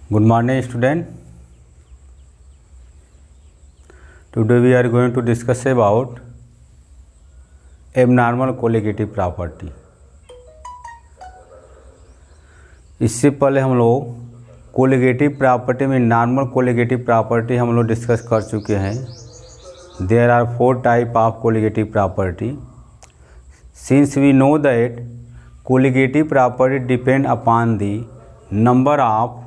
Good morning, student. Today we are going to discuss about abnormal colligative property. इससे पहले हम लोग colligative property में नॉर्मल कोलिगेटिव प्रॉपर्टी हम लोग डिस्कस कर चुके हैं. There are 4 type of colligative property. Since we know that colligative property depend upon the number of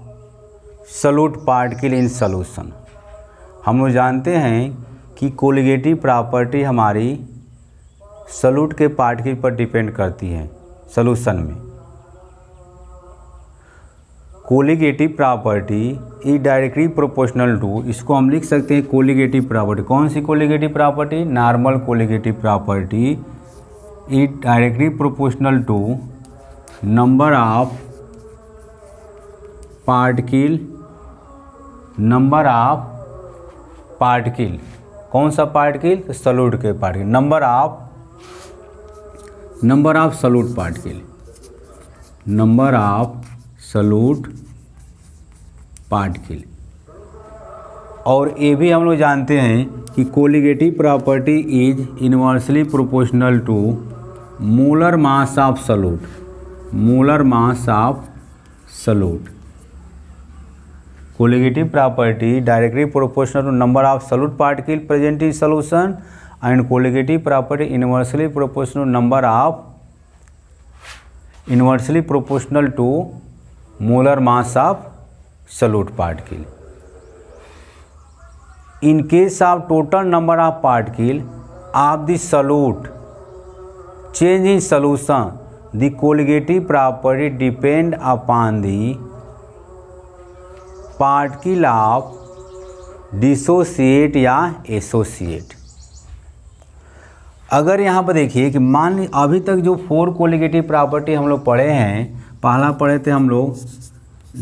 solute particle in solution. हम लोग जानते हैं कि कोलिगेटिव प्रॉपर्टी हमारी सॉल्यूट के पार्टिकल पर डिपेंड करती है सॉल्यूशन में. Colligative property is directly proportional to, इसको हम लिख सकते हैं कोलिगेटिव प्रॉपर्टी. कौन सी colligative property? Normal colligative property is directly proportional to number of particle. Number of particle, कौन सा पार्टिकल? सॉल्यूट के particle. Number of solute particle. Number of solute particle. और ये भी हम लोग जानते हैं कि colligative property is inversely proportional to molar mass of solute. Molar mass of solute. Colligative property directly proportional to number of solute particle present in solution and colligative property inversely proportional to molar mass of solute particle. In case of total number of particles of the solute change in solution, the colligative property depend upon the particle of dissociate या associate. अगर यहाँ पर देखिए कि मान ली अभी तक जो 4 कोलिगेटिव प्रॉपर्टी हम लोग पढ़े हैं, पहला पढ़े थे हम लोग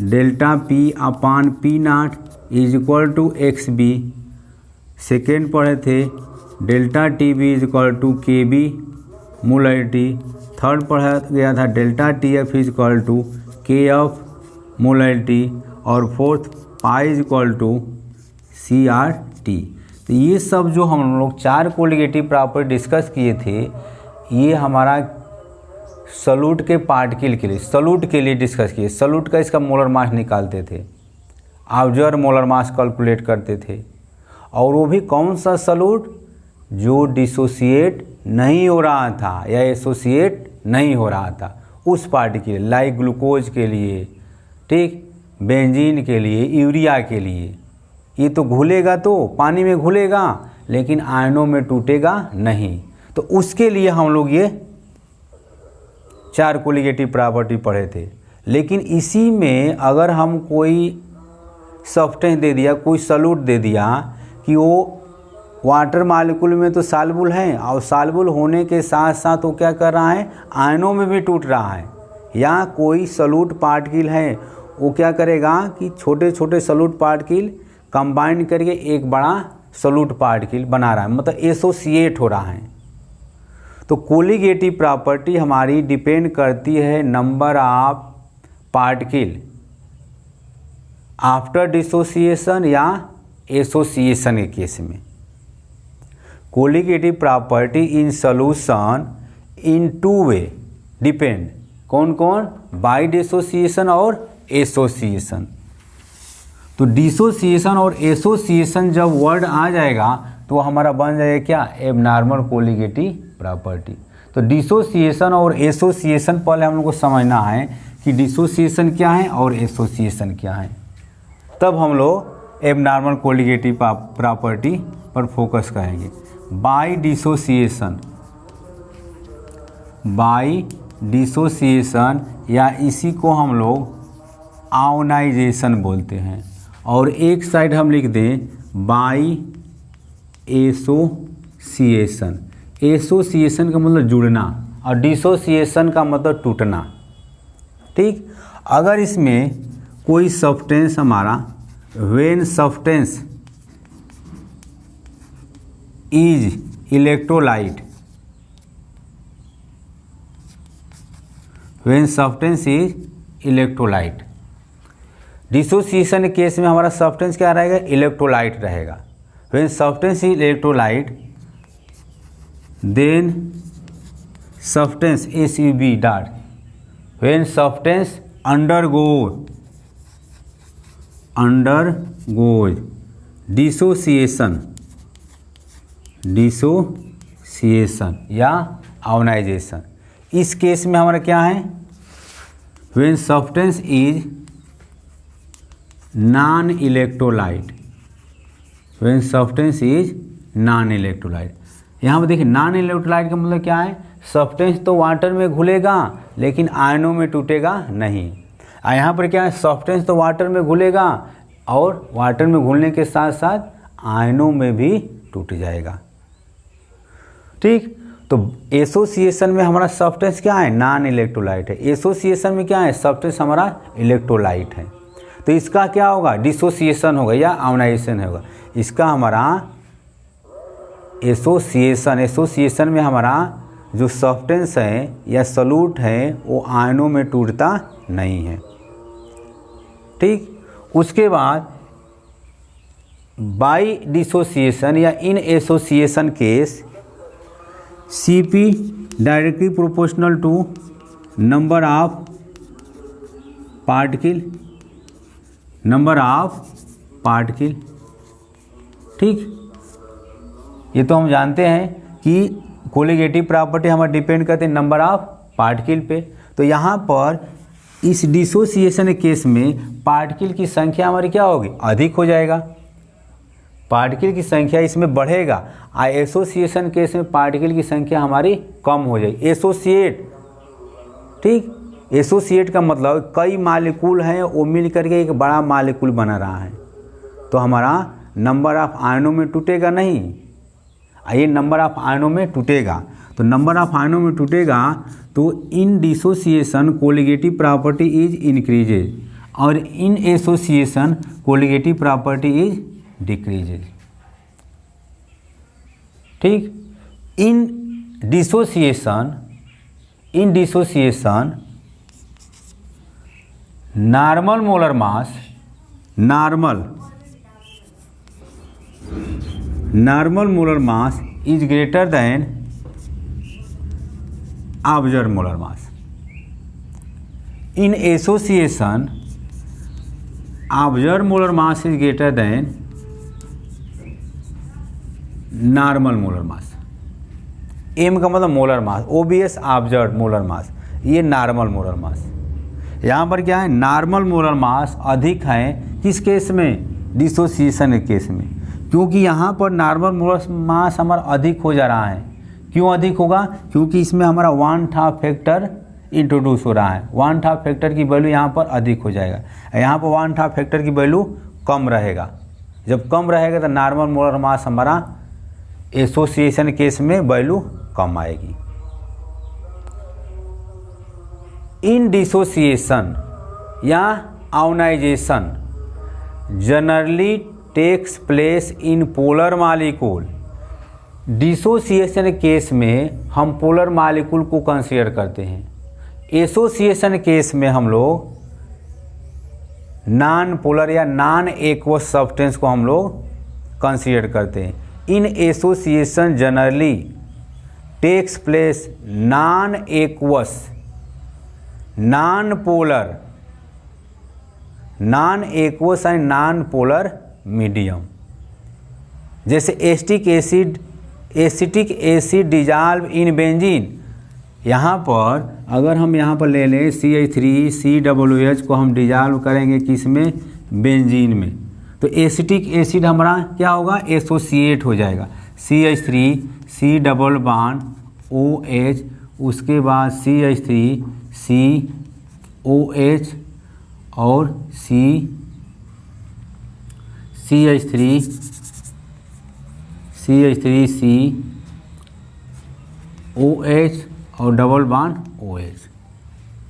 delta P upon P naught is equal to X B. Second पढ़े थे delta T B is equal to K B molarity. Third पढ़ा गया था delta T F is equal to K F molarity. और fourth pi is equal to C R T. तो ये सब जो हम लोग 4 कोलिगेटिव प्रॉपर्टी डिस्कस किए थे, ये हमारा सॉल्यूट के पार्टिकल के लिए, सॉल्यूट के लिए डिस्कस किए. सॉल्यूट का इसका मोलर मास निकालते थे, ऑब्जर्व मोलर मास कैलकुलेट करते थे. और वो भी कौन सा सॉल्यूट? जो डिसोसिएट नहीं हो रहा था या एसोसिएट नहीं हो रहा था, उस पार्टिकल लाइक ग्लूकोज के लिए, ठीक, बेंजीन के लिए, यूरिया के लिए. ये तो घुलेगा, तो पानी में घुलेगा लेकिन आयनों में टूटेगा नहीं. तो उसके लिए हम लोग ये 4 कोलिगेटिव प्रॉपर्टी पढ़े थे. लेकिन इसी में अगर हम कोई सब्सटेंस दे दिया, कोई सॉल्यूट दे दिया कि वो वाटर मॉलिक्यूल में तो सॉल्युबल है, और सॉल्युबल होने के साथ साथ वो क्या कर रहा है? आयनों में भी टूट रहा है. या कोई सॉल्यूट पार्टिकल है, वो क्या करेगा कि छोटे छोटे सॉल्यूट पार्टिकल कंबाइन करके एक बड़ा सॉल्यूट पार्टिकल बना रहा है, मतलब एसोसिएट हो रहा है. तो कोलिगेटिव प्रॉपर्टी हमारी डिपेंड करती है number of particle after dissociation या एसोसिएशन के केस में. Colligative property in solution in 2 way depend. कौन कौन? बाय डिसोसिएशन और एसोसिएशन. तो डिसोसिएशन और एसोसिएशन जब वर्ड आ जाएगा तो हमारा बन जाएगा क्या? Abnormal colligative property. तो डिसोसिएशन और एसोसिएशन पहले हम लोग को समझना है कि डिसोसिएशन क्या है और एसोसिएशन क्या है, तब हम लोग एबनॉर्मल कोलिगेटिव प्रॉपर्टी पर फोकस करेंगे. बाय डिसोसिएशन या इसी को हम लोग आयोनाइजेशन बोलते हैं. और एक साइड हम लिख दें बाय एसोसिएशन. एसोसिएशन का मतलब जुड़ना और डिसोसिएशन का मतलब टूटना, ठीक. अगर इसमें कोई सब्सटेंस हमारा, when substance is electrolyte, when substance is electrolyte, dissociation case में हमारा सब्सटेंस क्या रहेगा, इलेक्ट्रोलाइट रहेगा। When substance is electrolyte then substance SUB dot when substance undergoes dissociation या आयोनाइजेशन। इस केस में हमारा क्या है, when substance is non electrolyte, when substance is non electrolyte. यहाँ पर देखिए नॉन इलेक्ट्रोलाइट का मतलब क्या है, सब्सटेंस तो वाटर में घुलेगा लेकिन आयनों में टूटेगा नहीं। और यहाँ पर क्या है, सब्सटेंस तो वाटर में घुलेगा और वाटर में घुलने के साथ साथ आयनों में भी टूट जाएगा। ठीक, तो एसोसिएशन में हमारा सब्सटेंस क्या है, नॉन इलेक्ट्रोलाइट है। एसोसिएशन में क्या है, सब्सटेंस हमारा इलेक्ट्रोलाइट है। तो इसका क्या होगा, डिसोसिएशन होगा या आयोनाइजेशन होगा। इसका हमारा एसोसिएशन में हमारा जो सब्सटेंस है या सॉल्यूट है वो आयनों में टूटता नहीं है। ठीक, उसके बाद बाई डिसोसिएशन या in association case CP directly proportional to number of particle, ठीक, ये तो हम जानते हैं कि कोलिगेटिव प्रॉपर्टी हमारा डिपेंड करते हैं नंबर ऑफ पार्टिकल पे। तो यहाँ पर इस डिसोसिएशन केस में पार्टिकल की संख्या हमारी क्या होगी, अधिक हो जाएगा, पार्टिकल की संख्या इसमें बढ़ेगा। एसोसिएशन केस में पार्टिकल की संख्या हमारी कम हो जाएगी। एसोसिएट, ठीक, एसोसिएट का मतलब कई मालिक्यूल हैं वो मिल करके एक बड़ा मालिक्यूल बना रहा है, तो हमारा नंबर ऑफ आयनों में टूटेगा नहीं, ये नंबर ऑफ आयनों में टूटेगा। तो नंबर ऑफ आयनों में टूटेगा तो in dissociation colligative property is increases और in association colligative property is decreases. ठीक, in dissociation normal molar mass is greater than observe molar mass. In association observe molar mass is greater than normal molar mass. M का मतलब molar mass, OBS observe molar mass, ये normal molar मास। यहाँ पर क्या है, normal molar मास अधिक है किस केस में, डिसोसिएशन के केस में, क्योंकि यहाँ पर नॉर्मल मोलर मास हमारा अधिक हो जा रहा है। क्यों अधिक होगा, क्योंकि इसमें हमारा 1/2 फैक्टर इंट्रोड्यूस हो रहा है। 1/2 फैक्टर की वैल्यू यहाँ पर अधिक हो जाएगा, यहाँ पर 1/2 फैक्टर की वैल्यू कम रहेगा। जब कम रहेगा तो नॉर्मल मोलर मास हमारा एसोसिएशन केस में वैल्यू कम आएगी। इन डिसोसिएशन या ionisation generally takes place in polar molecule. Dissociation case में हम पोलर मॉलिक्यूल को कंसीडर करते हैं, एसोसिएशन केस में हम लोग नॉन पोलर या नॉन एक्वस सब्सटेंस को हम लोग कंसीडर करते हैं। In association generally takes place non aqueous, non polar, non aqueous and non polar medium. जैसे acetic acid dissolve in benzene. यहाँ पर अगर हम यहाँ पर ले लें CH3COOH को हम डिजॉल्व करेंगे किस में, बेंजीन में, तो एसिटिक एसिड हमारा क्या होगा, एसोसिएट हो जाएगा। CH3C OH, उसके बाद CH3COH और CH3COH और डबल बॉन्ड OH।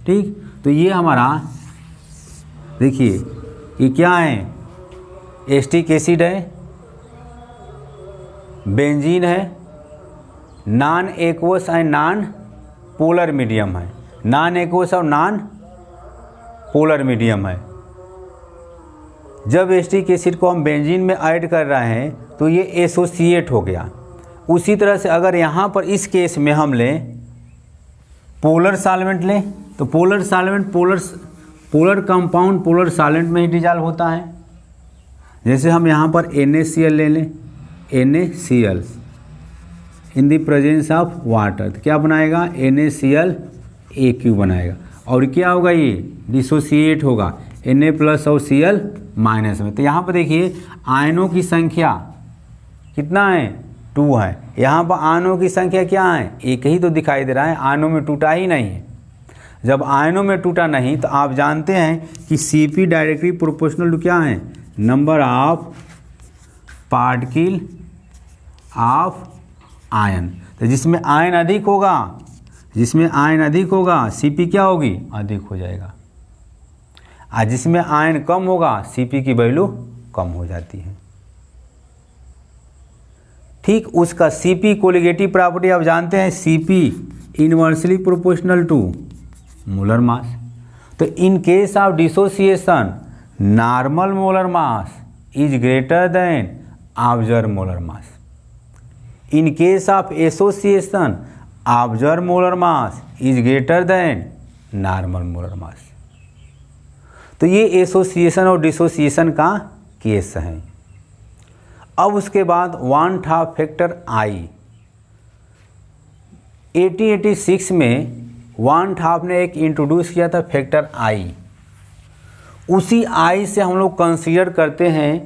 ठीक, तो ये हमारा देखिए ये क्या है, एसिटिक एसिड है, बेंजीन है, non aqueous and non polar medium है, नॉन एक्वस और नॉन पोलर मीडियम है। जब एसिटिक एसिड को हम बेंजीन में ऐड कर रहे हैं तो ये एसोसिएट हो गया। उसी तरह से अगर यहाँ पर इस केस में हम लें पोलर सॉल्वेंट लें तो polar solvent polar compound polar solvent में ही डिजॉल्व होता है। जैसे हम यहाँ पर NaCl ले लें, NaCl in the presence of water तो क्या बनाएगा, NaCl बनाएगा। और क्या होगा, ये डिसोसिएट होगा Na+ और Cl- में। तो यहाँ पर देखिए आयनों की संख्या कितना है, 2 है। यहाँ पर आयनों की संख्या क्या है, एक ही तो दिखाई दे रहा है, आयनों में टूटा ही नहीं है। जब आयनों में टूटा नहीं तो आप जानते हैं कि Cp डायरेक्टली प्रोपोर्शनल टू क्या है, number of particle of ion. तो जिसमें आयन अधिक होगा Cp क्या होगी, अधिक हो जाएगा। और जिसमें आयन कम होगा Cp की वैल्यू कम हो जाती है। ठीक उसका Cp कोलिगेटिव प्रॉपर्टी आप जानते हैं, Cp inversely proportional to molar mass. तो in case of dissociation normal molar mass is greater than observe molar mass. In case of association observe molar mass is greater than normal molar mass. तो ये association और dissociation का case है। अब उसके बाद one Hoff factor I। 1886 में one थाप ने एक इंट्रोड्यूस किया था फैक्टर I। उसी I से हम लोग कंसीडर करते हैं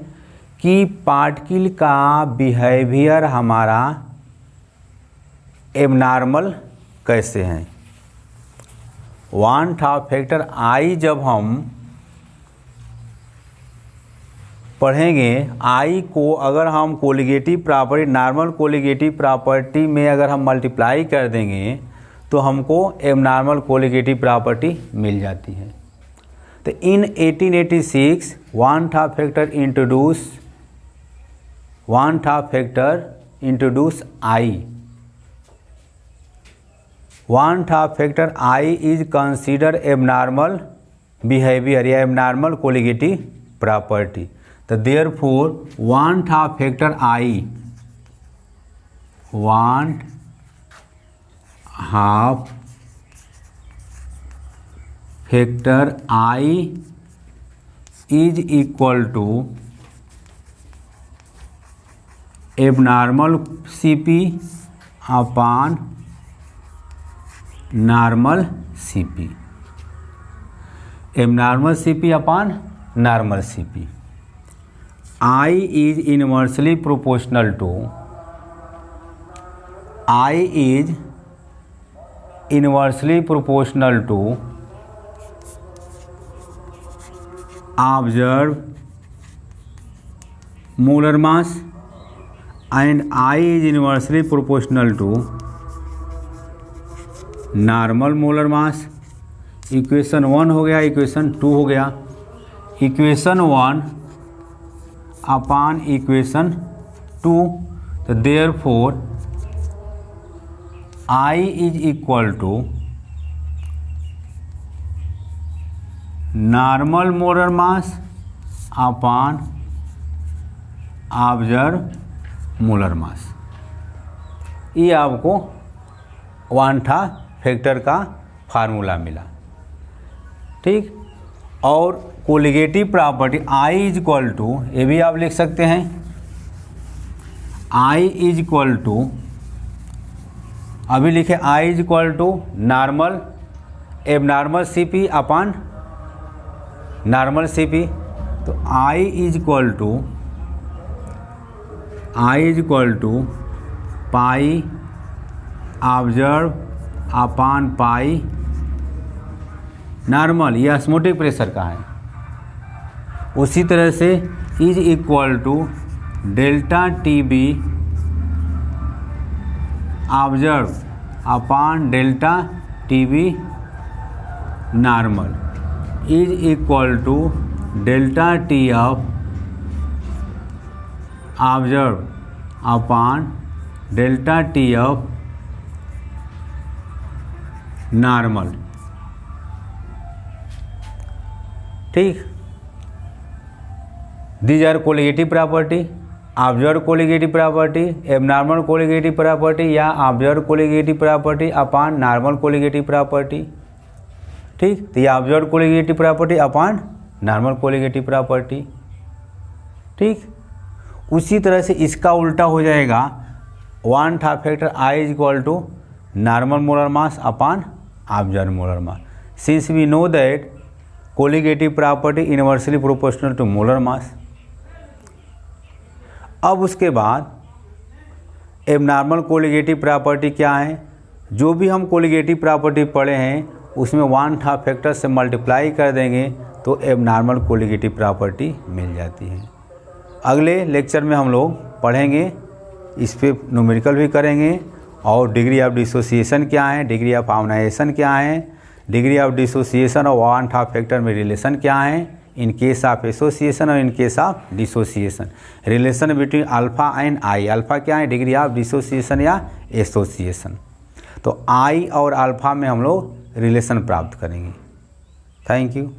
कि पार्टिकल का बिहेवियर हमारा एबनॉर्मल कैसे हैं। वन था फैक्टर I जब हम पढ़ेंगे, I को अगर हम colligative property normal colligative property में अगर हम मल्टीप्लाई कर देंगे तो हमको एबनॉर्मल कोलिगेटिव प्रॉपर्टी मिल जाती है। तो in 1886 van't Hoff factor introduced I। Van't Hoff factor I is consider abnormal behaviour या एबनॉर्मल कोलिगेटिव प्रॉपर्टी। तो therefore van't Hoff factor I van't Hoff factor I is equal to abnormal Cp upon normal Cp। Abnormal Cp upon normal Cp। I is inversely proportional to observed molar mass and I is inversely proportional to normal molar mass। Equation 1 हो गया, equation 2 हो गया। Equation 1 upon equation 2। तो therefore I is equal to normal molar mass upon observe molar mass. ये आपको one Hoff factor का formula मिला। ठीक, और colligative property I is equal to, ये भी आप लिख सकते हैं, I इज इक्वल टू, अभी लिखे I is equal to normal abnormal Cp upon normal Cp। तो I is equal to pi observe upon pi normal, यह ऑस्मोटिक प्रेशर का है। उसी तरह से is equal to delta TB observe upon delta TB normal is equal to delta TF observe upon delta TF normal. ठीक, these are colligative property, observe colligative property, abnormal colligative property या observe colligative property upon normal colligative property. ठीक, तो ये observe colligative property upon normal colligative property. ठीक, उसी तरह से इसका उल्टा हो जाएगा 1/2 factor I is equal to normal molar mass upon observe molar mass, since we know that colligative property inversely proportional to molar mass. अब उसके बाद एबनॉर्मल कोलिगेटिव प्रॉपर्टी क्या है, जो भी हम कोलिगेटिव प्रॉपर्टी पढ़े हैं उसमें 1/2 फैक्टर से मल्टीप्लाई कर देंगे तो एबनॉर्मल कोलिगेटिव प्रॉपर्टी मिल जाती है। अगले लेक्चर में हम लोग पढ़ेंगे, इस पे न्यूमेरिकल भी करेंगे और डिग्री ऑफ डिसोसिएशन क्या है, डिग्री ऑफ हार्मोनाइजेशन क्या है, डिग्री ऑफ डिसोसिएशन और 1/2 फैक्टर में रिलेशन क्या है इन केस ऑफ एसोसिएशन और इन case of dissociation, relation between alpha and I. Alpha क्या है, डिग्री ऑफ डिसोसिएशन या एसोसिएशन। तो आई और अल्फा में हम लोग रिलेशन प्राप्त करेंगे। Thank you.